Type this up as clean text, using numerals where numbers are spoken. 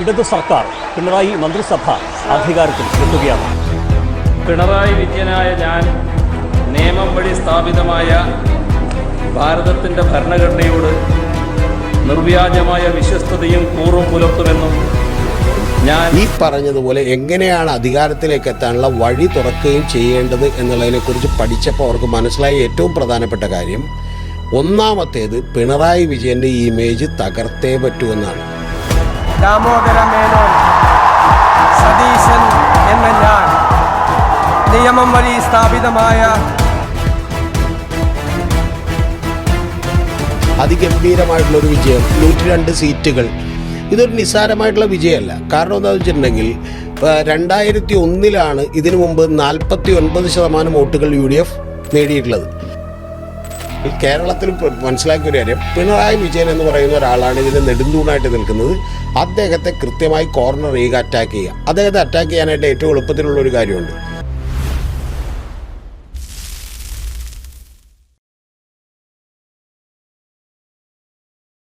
ഇടതു സർക്കാർ പിണറായി മന്ത്രിസഭ അധികാരത്തിൽ എത്തുകയാണ്. പിണറായി വിജയനായ ഞാൻ നിയമം വഴി സ്ഥാപിതമായ ഭാരതത്തിൻ്റെ ഭരണഘടനയോട് നിർവ്യാജമായ വിശ്വസ്തതയും കൂറും പുലർത്തുമെന്നും ഞാൻ ഈ പറഞ്ഞതുപോലെ എങ്ങനെയാണ് അധികാരത്തിലേക്ക് എത്താനുള്ള വഴി തുറക്കുകയും ചെയ്യേണ്ടത് എന്നുള്ളതിനെക്കുറിച്ച് പഠിച്ചപ്പോൾ അവർക്ക് മനസ്സിലായ ഏറ്റവും പ്രധാനപ്പെട്ട കാര്യം ഒന്നാമത്തേത് പിണറായി വിജയൻ്റെ ഇമേജ് തകർത്തേ പറ്റുമെന്നാണ്. ദാമോദര മേനോൻ സതീശൻ എന്ന ഞാൻ നിയമം വഴി സ്ഥാപിതമായ അതിഗംഭീരമായിട്ടുള്ളൊരു വിജയം, 102 സീറ്റുകൾ. ഇതൊരു നിസ്സാരമായിട്ടുള്ള വിജയമല്ല. കാരണം എന്താണെന്ന് വെച്ചിട്ടുണ്ടെങ്കിൽ 2001 ഇതിനു മുമ്പ് 49% വോട്ടുകൾ UDF നേടിയിട്ടുള്ളത്. കേരളത്തിൽ മനസ്സിലാക്കിയ ഒരു കാര്യം, പിണറായി വിജയൻ എന്ന് പറയുന്ന ഒരാളാണ് ഇതിന് നെടുന്തൂണായിട്ട് നിൽക്കുന്നത്. അദ്ദേഹത്തെ കൃത്യമായി കോർണർ ചെയ്യുക, അറ്റാക്ക് ചെയ്യുക. അദ്ദേഹത്തെ അറ്റാക്ക് ചെയ്യാനായിട്ട് ഏറ്റവും എളുപ്പത്തിലുള്ള ഒരു കാര്യമുണ്ട്.